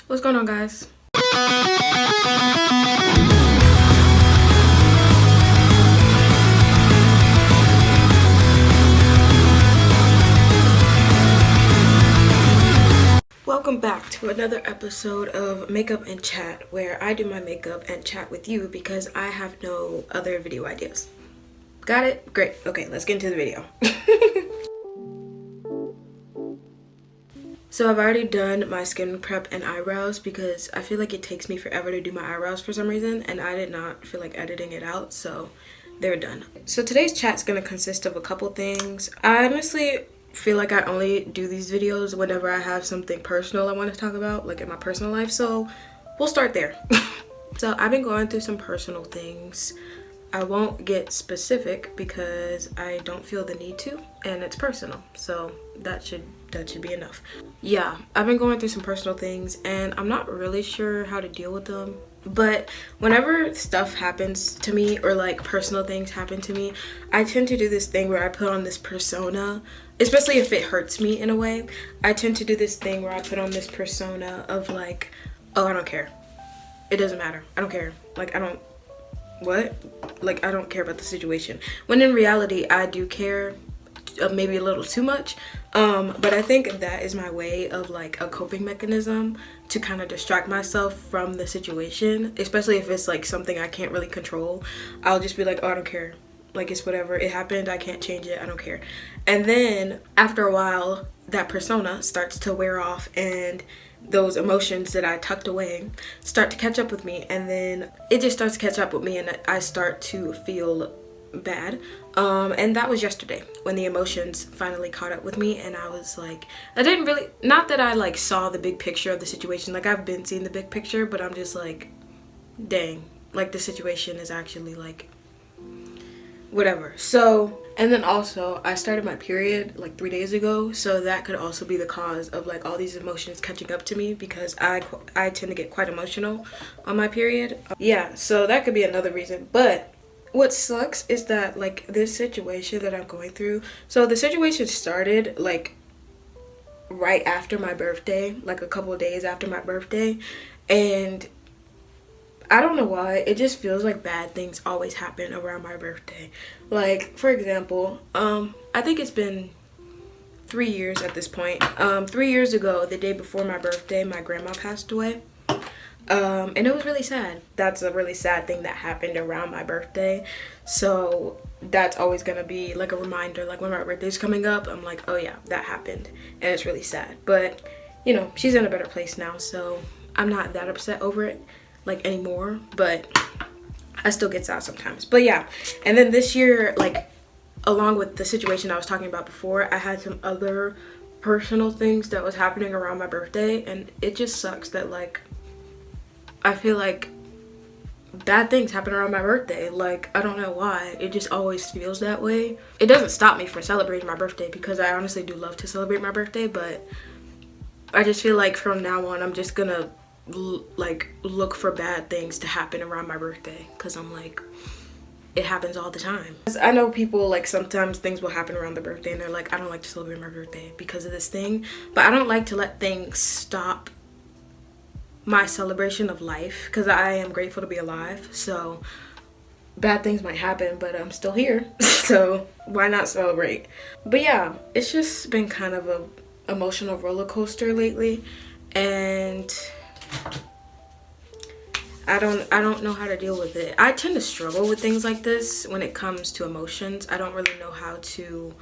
What's going on, guys? Welcome back to another episode of Makeup and Chat, where I do my makeup and chat with you because I have no other video ideas. Got it? Great. Okay, let's get into the video. So I've already done my skin prep and eyebrows because I feel like it takes me forever to do my eyebrows for some reason, and I did not feel like editing it out, so they're done. So today's chat's gonna consist of a couple things. I honestly feel like I only do these videos whenever I have something personal I want to talk about, like in my personal life, so we'll start there. So I've been going through some personal things. I won't get specific because I don't feel the need to, and it's personal, so that should be enough. Yeah, I've been going through some personal things and I'm not really sure how to deal with them, but whenever stuff happens to me or like personal things happen to me, I tend to do this thing where I put on this persona, especially if it hurts me in a way. I tend to do this thing where I put on this persona of like, oh, I don't care, it doesn't matter, I don't care, like I don't care about the situation, when in reality I do care, maybe a little too much, but I think that is my way of like a coping mechanism to kind of distract myself from the situation, especially if it's like something I can't really control. I'll just be like, oh, I don't care, like it's whatever, it happened, I can't change it, I don't care. And then after a while that persona starts to wear off and those emotions that I tucked away start to catch up with me, and then it just starts to catch up with me and I start to feel bad. And that was yesterday when the emotions finally caught up with me, and I was like, I didn't really, not that I like saw the big picture of the situation, like I've been seeing the big picture, but I'm just like, dang, like the situation is actually like whatever. So, and then also I started my period like 3 days ago, so that could also be the cause of like all these emotions catching up to me because I tend to get quite emotional on my period. Yeah, so that could be another reason. But what sucks is that like this situation that I'm going through, so the situation started like right after my birthday, like a couple of days after my birthday, and I don't know why, it just feels like bad things always happen around my birthday. Like, for example, I think it's been 3 years at this point. 3 years ago, the day before my birthday, my grandma passed away. And it was really sad. That's a really sad thing that happened around my birthday. So that's always gonna be like a reminder, like when my birthday's coming up, I'm like, oh yeah, that happened. And it's really sad. But, you know, she's in a better place now, so I'm not that upset over it like anymore, but I still get sad sometimes. But yeah, and then this year, like along with the situation I was talking about before, I had some other personal things that was happening around my birthday, and it just sucks that like I feel like bad things happen around my birthday. Like, I don't know why, it just always feels that way. It doesn't stop me from celebrating my birthday because I honestly do love to celebrate my birthday, but I just feel like from now on I'm just gonna like look for bad things to happen around my birthday because I'm like, it happens all the time. I know people like sometimes things will happen around their birthday and they're like, I don't like to celebrate my birthday because of this thing, but I don't like to let things stop my celebration of life because I am grateful to be alive. So bad things might happen, but I'm still here, so why not celebrate? But yeah, it's just been kind of a emotional roller coaster lately, and I don't know how to deal with it. I tend to struggle with things like this when it comes to emotions. I don't really know how to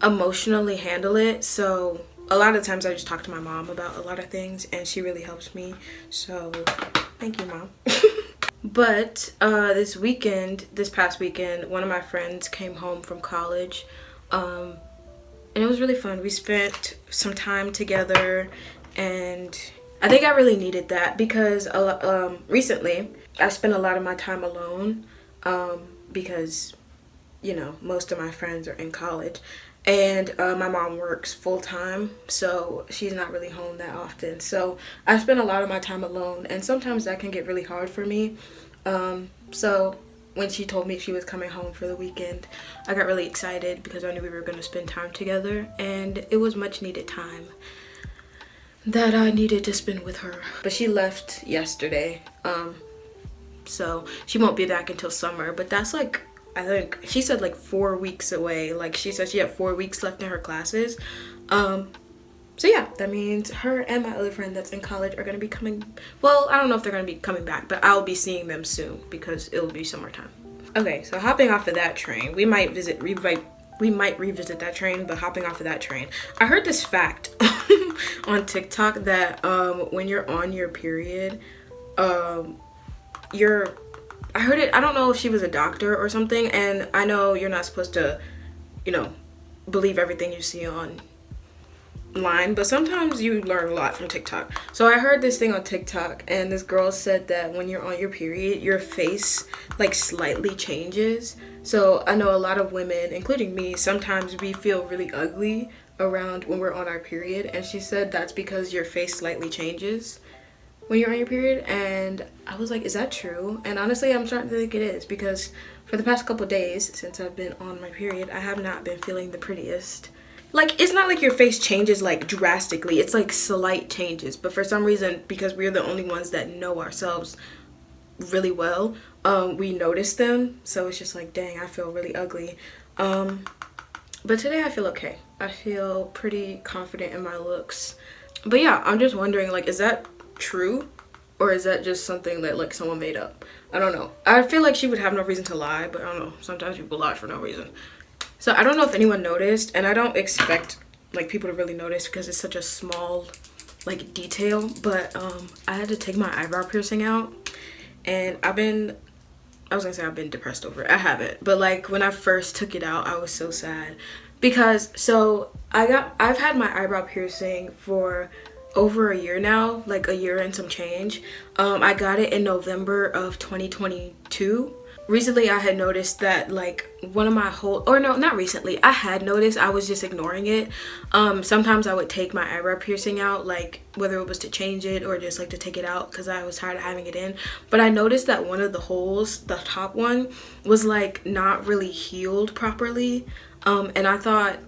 emotionally handle it, so a lot of times I just talk to my mom about a lot of things and she really helps me, so thank you, Mom. But this past weekend, one of my friends came home from college, and it was really fun. We spent some time together, and I think I really needed that because recently I spent a lot of my time alone, because, you know, most of my friends are in college, and my mom works full-time, so she's not really home that often. So I spend a lot of my time alone, and sometimes that can get really hard for me. So when she told me she was coming home for the weekend, I got really excited because I knew we were going to spend time together, and it was much needed time. that I needed to spend with her. But she left yesterday, so she won't be back until summer. But that's like, I think she said like 4 weeks away. Like she said she had 4 weeks left in her classes. So yeah, that means her and my other friend that's in college are gonna be coming. Well, I don't know if they're gonna be coming back, but I'll be seeing them soon because it'll be summertime. Okay, so hopping off of that train, we might revisit that train, but hopping off of that train, I heard this fact on TikTok that when you're on your period, I heard it, I don't know if she was a doctor or something, and I know you're not supposed to, you know, believe everything you see online, but sometimes you learn a lot from TikTok. So I heard this thing on TikTok, and this girl said that when you're on your period, your face like slightly changes. So I know a lot of women, including me, sometimes we feel really ugly around when we're on our period, and she said that's because your face slightly changes when you're on your period. And I was like, is that true? And honestly, I'm starting to think it is, because for the past couple days since I've been on my period, I have not been feeling the prettiest. Like, it's not like your face changes like drastically, it's like slight changes, but for some reason, because we're the only ones that know ourselves really well, we notice them. So it's just like, dang, I feel really ugly. But today I feel okay. I feel pretty confident in my looks. But yeah, I'm just wondering, like, is that true, or is that just something that like someone made up? I don't know. I feel like she would have no reason to lie, but I don't know, sometimes people lie for no reason. So I don't know if anyone noticed, and I don't expect like people to really notice because it's such a small like detail, but I had to take my eyebrow piercing out, and I've been depressed over it. I haven't, but like when I first took it out, I was so sad because I've had my eyebrow piercing for over a year now, like a year and some change. I got it in November of 2022. Recently I had noticed that like one of my not recently, I had noticed, I was just ignoring it. Sometimes I would take my eyebrow piercing out, like whether it was to change it or just like to take it out because I was tired of having it in. But I noticed that one of the holes, the top one, was like not really healed properly. And I thought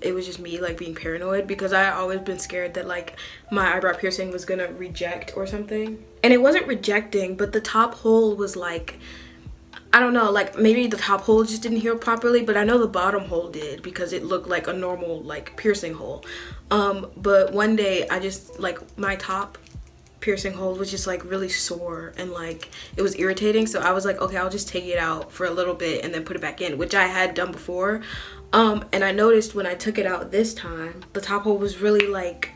it was just me like being paranoid, because I always been scared that like my eyebrow piercing was gonna reject or something. And it wasn't rejecting, but the top hole was like, I don't know, like maybe the top hole just didn't heal properly, but I know the bottom hole did because it looked like a normal like piercing hole. But one day I just like, my top piercing hole was just like really sore and like it was irritating. So I was like, okay, I'll just take it out for a little bit and then put it back in, which I had done before. And I noticed when I took it out this time, the top hole was really like,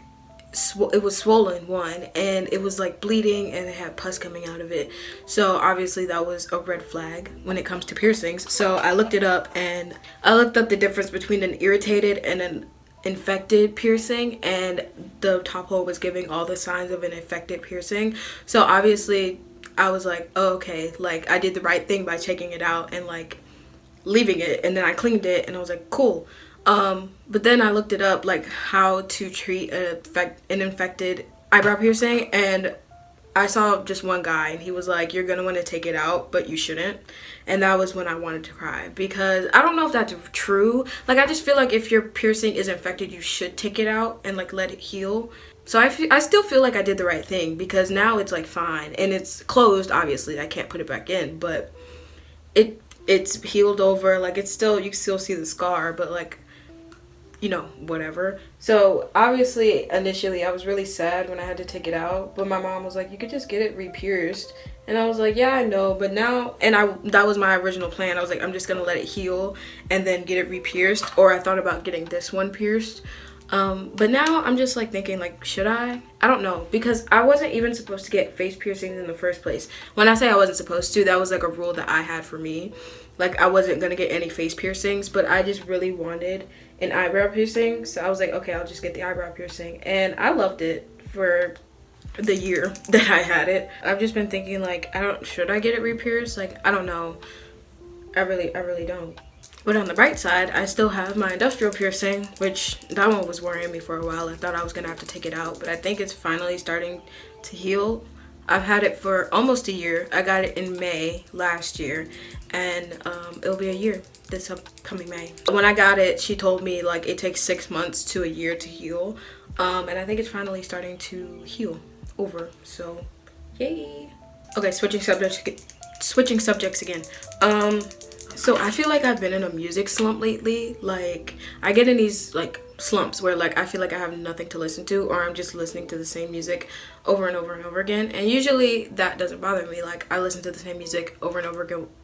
it was swollen, one, and it was like bleeding and it had pus coming out of it. So obviously that was a red flag when it comes to piercings. So I looked it up, and I looked up the difference between an irritated and an infected piercing, and the top hole was giving all the signs of an infected piercing. So obviously I was like, oh, okay, like I did the right thing by checking it out and like leaving it, and then I cleaned it and I was like, cool. But then I looked it up, like how to treat an infected eyebrow piercing, and I saw just one guy and he was like, you're gonna want to take it out, but you shouldn't. And that was when I wanted to cry, because I don't know if that's true. Like I just feel like if your piercing is infected, you should take it out and like let it heal. So I still feel like I did the right thing, because now it's like fine and it's closed. Obviously I can't put it back in, but it's healed over. Like it's still, you can still see the scar, but like, you know, whatever. So obviously initially I was really sad when I had to take it out, but my mom was like, you could just get it re-pierced. And I was like, yeah, I know, but now, and that was my original plan. I was like, I'm just gonna let it heal and then get it re-pierced, or I thought about getting this one pierced. But now I'm just like thinking, like, should I don't know, because I wasn't even supposed to get face piercings in the first place. When I say I wasn't supposed to, that was like a rule that I had for me. Like I wasn't gonna get any face piercings, but I just really wanted an eyebrow piercing, so I was like, okay, I'll just get the eyebrow piercing. And I loved it for the year that I had it. I've just been thinking, like, should I get it re-pierced? Like, I don't know. I really don't. But on the bright side, I still have my industrial piercing, which that one was worrying me for a while. I thought I was gonna have to take it out, but I think it's finally starting to heal. I've had it for almost a year. I got it in May last year, and it'll be a year this upcoming May. When I got it, she told me like it takes 6 months to a year to heal. And I think it's finally starting to heal over, so yay. Okay, switching subjects again. So I feel like I've been in a music slump lately. Like, I get in these like slumps where like I feel like I have nothing to listen to, or I'm just listening to the same music over and over and over again. And usually that doesn't bother me. Like, I listen to the same music over and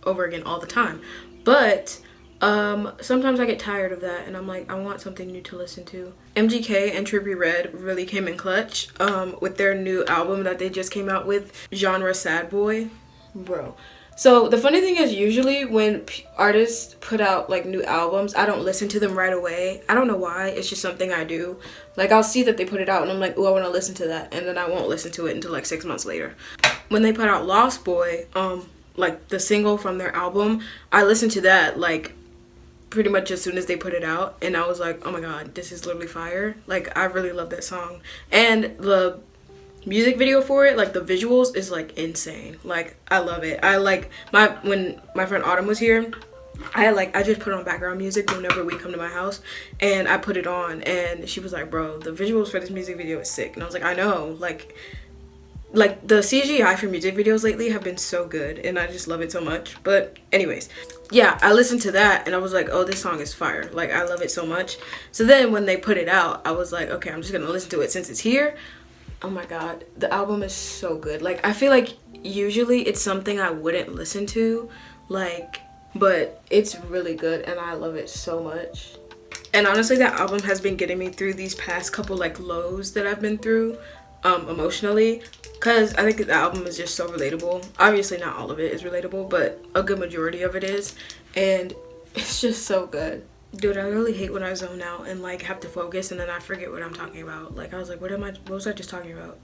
over again all the time. But sometimes I get tired of that and I'm like, I want something new to listen to. MGK and Trippie Redd really came in clutch with their new album that they just came out with, genre Sadboy. Bro. So the funny thing is, usually when artists put out like new albums, I don't listen to them right away. I don't know why. It's just something I do. Like, I'll see that they put it out and I'm like, oh, I want to listen to that, and then I won't listen to it until like 6 months later. When they put out Lost Boy, like the single from their album, I listened to that like pretty much as soon as they put it out, and I was like, oh my god, this is literally fire. Like, I really love that song, and the music video for it, like the visuals, is like insane. Like, I love it. I like when my friend Autumn was here, I just put on background music whenever we come to my house, and I put it on, and she was like, bro, the visuals for this music video is sick. And I was like, I know, like the CGI for music videos lately have been so good, and I just love it so much. But anyways, yeah, I listened to that and I was like, oh, this song is fire. Like, I love it so much. So then when they put it out, I was like, okay, I'm just gonna listen to it since it's here. Oh my god, the album is so good. Like, I feel like usually it's something I wouldn't listen to, like, but it's really good and I love it so much. And honestly, that album has been getting me through these past couple like lows that I've been through emotionally, because I think the album is just so relatable. Obviously not all of it is relatable, but a good majority of it is, and it's just so good. Dude, I really hate when I zone out and like have to focus and then I forget what I'm talking about. Like, I was like, what was I just talking about?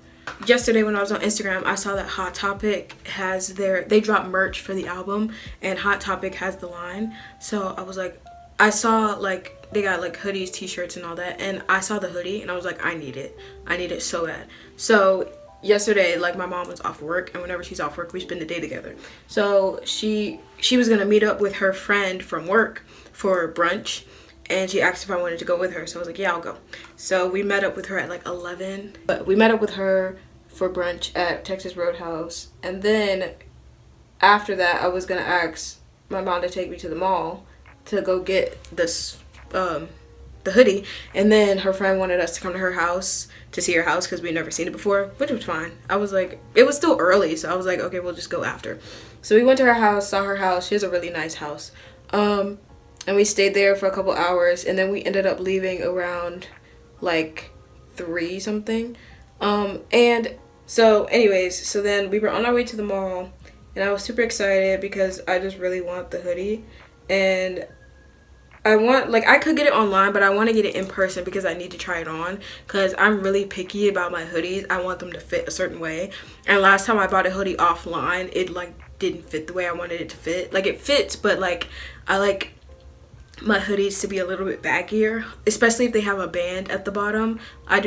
Yesterday when I was on Instagram, I saw that Hot Topic has they dropped merch for the album, and Hot Topic has the line. So I was like, I saw like they got like hoodies, t-shirts and all that, and I saw the hoodie and I was like, I need it so bad. So yesterday, like, my mom was off work, and whenever she's off work, we spend the day together. So she was gonna meet up with her friend from work for brunch, and she asked if I wanted to go with her. So I was like, yeah, I'll go. So we met up with her at like 11, but we met up with her for brunch at Texas Roadhouse, and then after that I was gonna ask my mom to take me to the mall to go get this the hoodie, and then her friend wanted us to come to her house to see her house because we'd never seen it before, which was fine. I was like, it was still early, so I was like, okay, we'll just go after. So we went to her house, saw her house. She has a really nice house, and we stayed there for a couple hours, and then we ended up leaving around like 3 something. And so anyways, so then we were on our way to the mall, and I was super excited because I just really want the hoodie, and I want, like, I could get it online, but I want to get it in person because I need to try it on, because I'm really picky about my hoodies. I want them to fit a certain way, and last time I bought a hoodie offline, it like didn't fit the way I wanted it to fit. Like, it fits, but like, I like my hoodies to be a little bit baggier, especially if they have a band at the bottom. I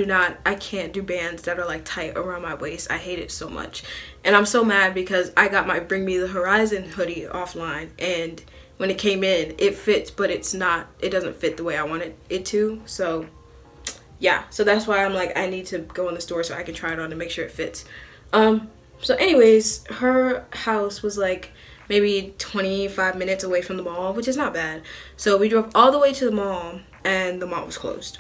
can't do bands that are like tight around my waist. I hate it so much, and I'm so mad because I got my Bring Me the Horizon hoodie offline, and when it came in, it fits, but it doesn't fit the way I wanted it to. So yeah, so that's why I'm like, I need to go in the store so I can try it on to make sure it fits. So anyways, her house was like maybe 25 minutes away from the mall, which is not bad. So we drove all the way to the mall, and the mall was closed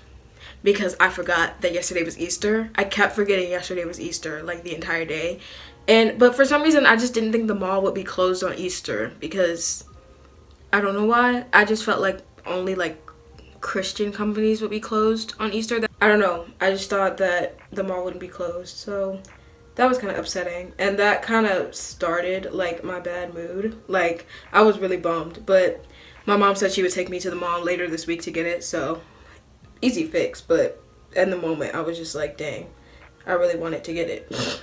because I forgot that yesterday was Easter. I kept forgetting yesterday was Easter, like, the entire day. But for some reason, I just didn't think the mall would be closed on Easter, because I don't know why. I just felt like only like Christian companies would be closed on Easter. I don't know. I just thought that the mall wouldn't be closed. So that was kind of upsetting. And that kind of started like my bad mood. Like, I was really bummed. But my mom said she would take me to the mall later this week to get it. So easy fix. But in the moment, I was just like, dang, I really wanted to get it.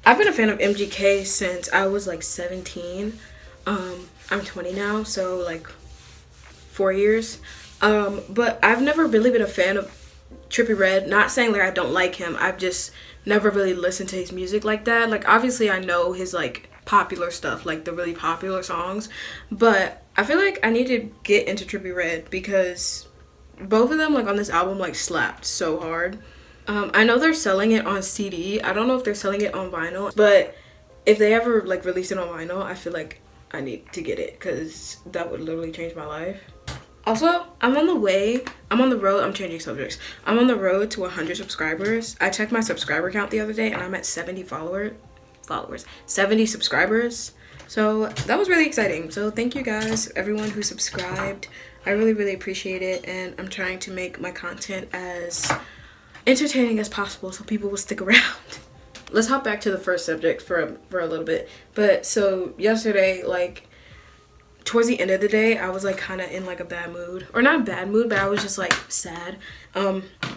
I've been a fan of MGK since I was like 17. I'm 20 now, so like 4 years. But I've never really been a fan of Trippie Redd. Not saying like I don't like him, I've just never really listened to his music like that. Like, obviously I know his like popular stuff, like the really popular songs, but I feel like I need to get into Trippie Redd because both of them, like, on this album, like, slapped so hard. I know they're selling it on CD. I don't know if they're selling it on vinyl, but if they ever like release it on vinyl, I feel like I need to get it because that would literally change my life. Also, I'm on the road, I'm changing subjects. I'm on the road to 100 subscribers. I checked my subscriber count the other day and I'm at 70 70 subscribers. So that was really exciting. So thank you guys, everyone who subscribed. I really, really appreciate it. And I'm trying to make my content as entertaining as possible so people will stick around. Let's hop back to the first subject for a little bit. But so yesterday, like towards the end of the day, I was like kind of in like a bad mood, or not a bad mood, but I was just like sad.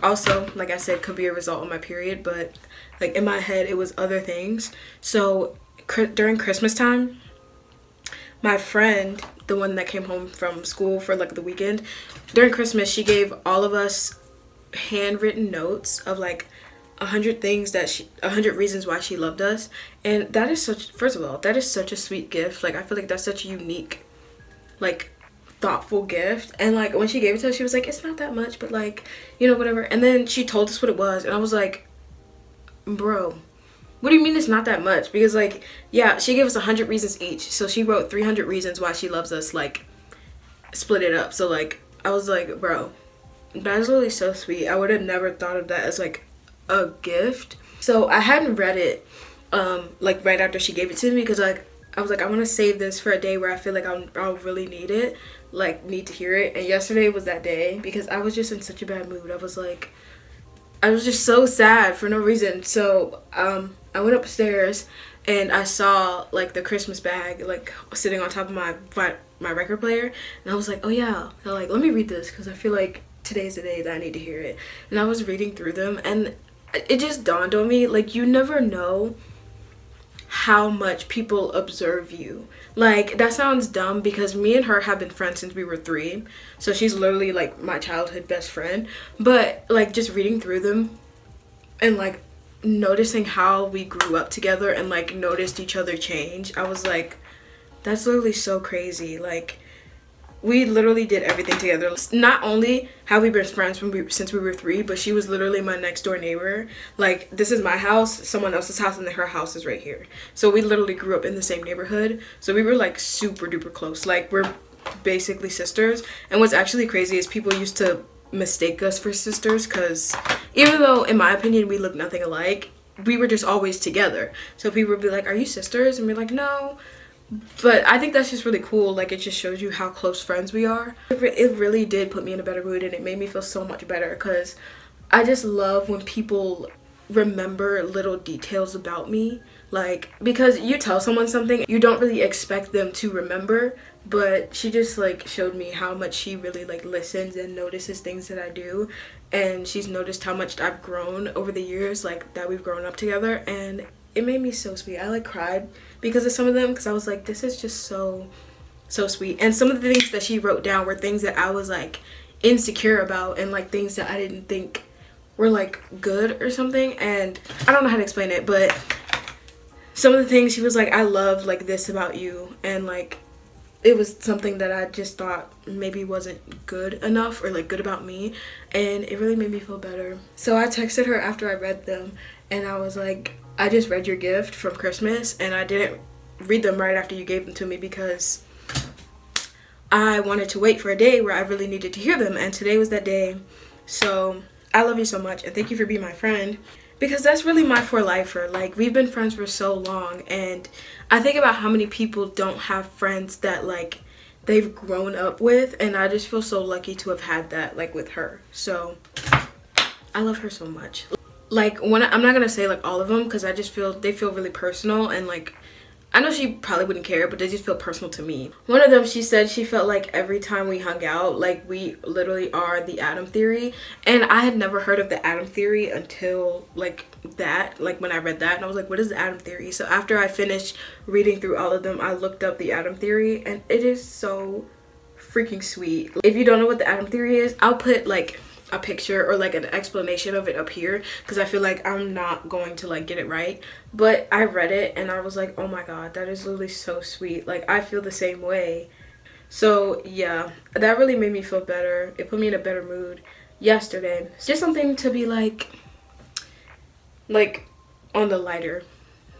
Also, like I said, could be a result of my period, but like in my head it was other things. So during Christmas time, my friend, the one that came home from school for like the weekend, during Christmas she gave all of us handwritten notes of like 100 things that 100 reasons why she loved us. And that is such, first of all, that is such a sweet gift. Like I feel like that's such a unique, like thoughtful gift. And like when she gave it to us, she was like, it's not that much, but like, you know, whatever. And then she told us what it was and I was like, bro, what do you mean it's not that much? Because like, yeah, she gave us 100 reasons each, so she wrote 300 reasons why she loves us, like split it up. So like I was like, bro, that is really so sweet. I would have never thought of that as like a gift. So I hadn't read it like right after she gave it to me because like I was like, I want to save this for a day where I feel like I'll really need it, like need to hear it. And yesterday was that day because I was just in such a bad mood. I was just so sad for no reason. So I went upstairs and I saw like the Christmas bag like sitting on top of my record player, and I was like, oh yeah, so, like let me read this because I feel like today's the day that I need to hear it. And I was reading through them and it just dawned on me, like you never know how much people observe you. Like that sounds dumb because me and her have been friends since we were 3, so she's literally like my childhood best friend. But like just reading through them and like noticing how we grew up together and like noticed each other change, I was like, that's literally so crazy. Like we literally did everything together. Not only have we been friends since we were 3, but she was literally my next door neighbor. Like this is my house, someone else's house, and then her house is right here. So we literally grew up in the same neighborhood. So we were like super duper close. Like we're basically sisters. And what's actually crazy is people used to mistake us for sisters because even though in my opinion we look nothing alike, we were just always together. So people would be like, are you sisters? And we're like, no. But I think that's just really cool. Like it just shows you how close friends we are. It really did put me in a better mood and it made me feel so much better because I just love when people remember little details about me. Like because you tell someone something, you don't really expect them to remember, but she just like showed me how much she really like listens and notices things that I do. And she's noticed how much I've grown over the years, like that we've grown up together, and it made me so sweet. I like cried because of some of them because I was like, this is just so sweet. And some of the things that she wrote down were things that I was like insecure about and like things that I didn't think were like good or something. And I don't know how to explain it, but some of the things she was like, I love like this about you, and like it was something that I just thought maybe wasn't good enough or like good about me, and it really made me feel better. So I texted her after I read them and I was like, I just read your gift from Christmas and I didn't read them right after you gave them to me because I wanted to wait for a day where I really needed to hear them, and today was that day. So I love you so much and thank you for being my friend, because that's really my for lifer. Like we've been friends for so long, and I think about how many people don't have friends that like they've grown up with, and I just feel so lucky to have had that like with her. So I love her so much. Like I'm not gonna say like all of them because I just feel they feel really personal, and like I know she probably wouldn't care, but they just feel personal to me. One of them, she said she felt like every time we hung out, like we literally are the Atom Theory. And I had never heard of the Atom Theory until like that, like when I read that, and I was like, what is the Atom Theory? So after I finished reading through all of them, I looked up the Atom Theory, and it is so freaking sweet. If you don't know what the Atom Theory is, I'll put like a picture or like an explanation of it up here because I feel like I'm not going to like get it right. But I read it and I was like, oh my god, that is literally so sweet. Like I feel the same way. So yeah, that really made me feel better. It put me in a better mood yesterday. It's just something to be like like on the lighter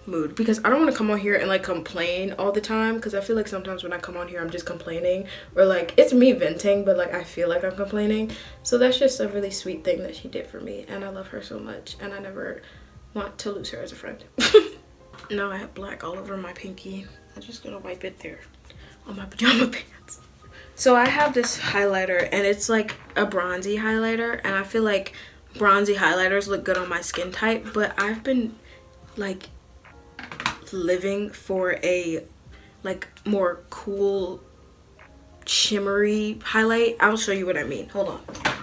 mood, because I don't want to come on here and like complain all the time, because I feel like sometimes when I come on here I'm just complaining, or like it's me venting but like I feel like I'm complaining. So that's just a really sweet thing that she did for me, and I love her so much, and I never want to lose her as a friend. Now I have black all over my pinky. I'm just gonna wipe it there on my pajama pants. So I have this highlighter, and it's like a bronzy highlighter, and I feel like bronzy highlighters look good on my skin type, but I've been like living for a like more cool shimmery highlight. I'll show you what I mean. Hold on.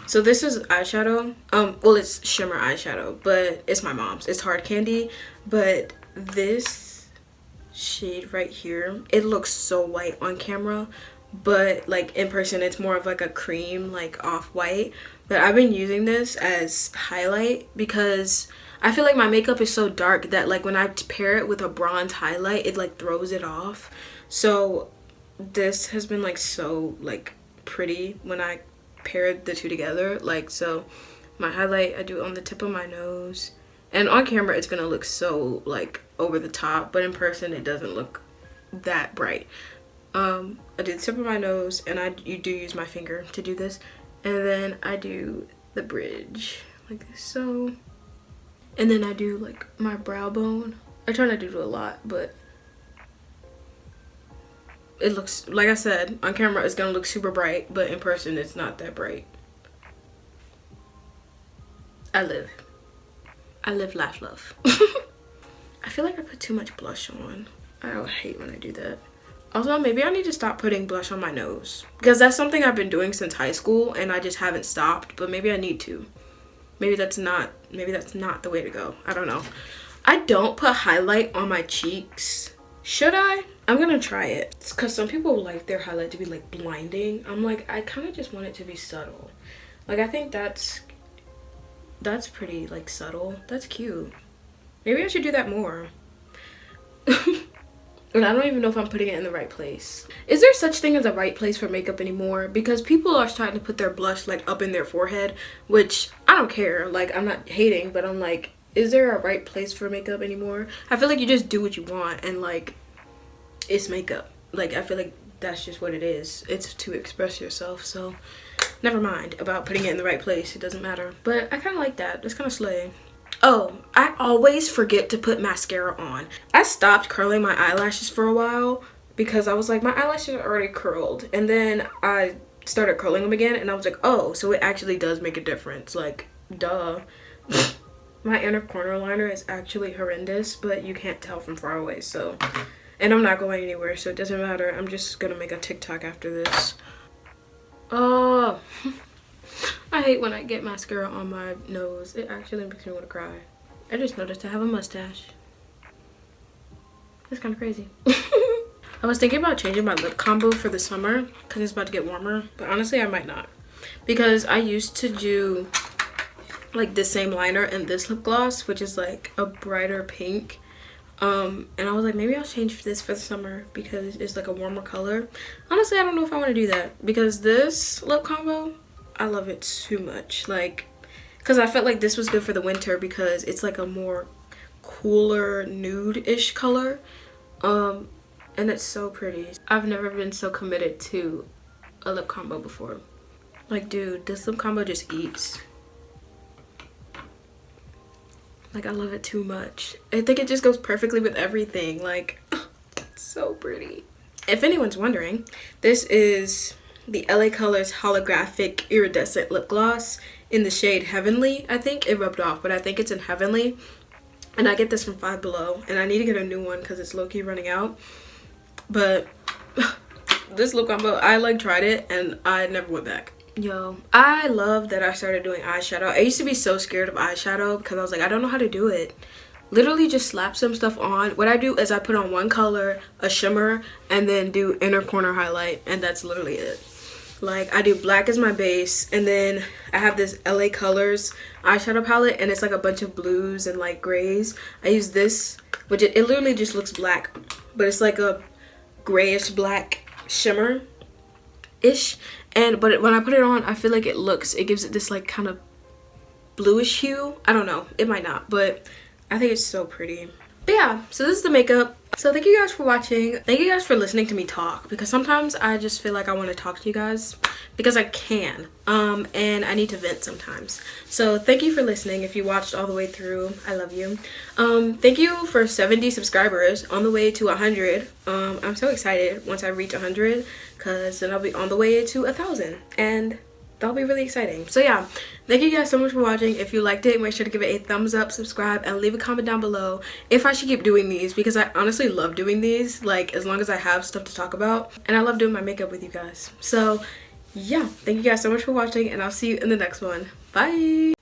So this is eyeshadow. Well, it's shimmer eyeshadow, but it's my mom's. It's Hard Candy, but this shade right here, it looks so white on camera, but like in person it's more of like a cream, like off-white. But I've been using this as highlight because I feel like my makeup is so dark that like when I pair it with a bronze highlight, it like throws it off. So this has been like so like pretty when I paired the two together. Like, so my highlight I do on the tip of my nose, and on camera it's gonna look so like over the top, but in person it doesn't look that bright. I do the tip of my nose, and you do use my finger to do this, and then I do the bridge like this, so, and then I do like my brow bone. I try not to do a lot, but it looks, like I said, on camera it's gonna look super bright, but in person it's not that bright. I live, laugh, love. I feel like I put too much blush on. I hate when I do that. Also, maybe I need to stop putting blush on my nose, because that's something I've been doing since high school and I just haven't stopped, but maybe I need to. Maybe that's not the way to go. I don't know. I don't put highlight on my cheeks. Should I? I'm gonna try it, because some people like their highlight to be like blinding. I'm like, I kind of just want it to be subtle. Like, I think that's pretty like subtle. That's cute. Maybe I should do that more. And I don't even know if I'm putting it in the right place. Is there such thing as a right place for makeup anymore? Because people are starting to put their blush like up in their forehead, which I don't care. Like, I'm not hating, but I'm like, is there a right place for makeup anymore? I feel like you just do what you want, and like, it's makeup. Like, I feel like that's just what it is. It's to express yourself, so never mind about putting it in the right place. It doesn't matter. But I kind of like that. That's kind of slay. Oh, I always forget to put mascara on. I stopped curling my eyelashes for a while because I was like, my eyelashes are already curled. And then I started curling them again, and I was like, oh, so it actually does make a difference. Like, duh. My inner corner liner is actually horrendous, but you can't tell from far away, so. And I'm not going anywhere, so it doesn't matter. I'm just gonna make a TikTok after this. Oh. I hate when I get mascara on my nose. It actually makes me want to cry. I just noticed I have a mustache. That's kind of crazy. I was thinking about changing my lip combo for the summer because it's about to get warmer. But honestly, I might not. Because I used to do like this same liner and this lip gloss, which is like a brighter pink. And I was like, maybe I'll change this for the summer because it's like a warmer color. Honestly, I don't know if I want to do that. Because this lip combo, I love it too much. Like, because I felt like this was good for the winter because it's like a more cooler nude-ish color. And it's so pretty. I've never been so committed to a lip combo before. Like, dude, this lip combo just eats. Like, I love it too much. I think it just goes perfectly with everything. Like, it's so pretty. If anyone's wondering, this is the LA Colors Holographic Iridescent Lip Gloss in the shade Heavenly. I think it rubbed off, but I think it's in Heavenly. And I get this from Five Below. And I need to get a new one because it's low-key running out. But this lip combo, I like tried it and I never went back. Yo, I love that I started doing eyeshadow. I used to be so scared of eyeshadow because I was like, I don't know how to do it. Literally just slap some stuff on. What I do is I put on one color, a shimmer, and then do inner corner highlight, and that's literally it. Like, I do black as my base, and then I have this LA Colors eyeshadow palette, and it's like a bunch of blues and like grays. I use this, which it literally just looks black, but it's like a grayish black shimmer ish. But when I put it on, I feel like it gives it this like kind of bluish hue. I don't know, it might not, but I think it's so pretty. But yeah, so this is the makeup. So thank you guys for watching. Thank you guys for listening to me talk, because sometimes I just feel like I want to talk to you guys because I can. And I need to vent sometimes. So thank you for listening. If you watched all the way through, I love you. Thank you for 70 subscribers, on the way to 100. I'm so excited once I reach 100, because then I'll be on the way to 1,000, and that'll be really exciting. So yeah, thank you guys so much for watching. If you liked it, make sure to give it a thumbs up, subscribe, and leave a comment down below if I should keep doing these, because I honestly love doing these, like, as long as I have stuff to talk about, and I love doing my makeup with you guys. So yeah, thank you guys so much for watching, and I'll see you in the next one. Bye.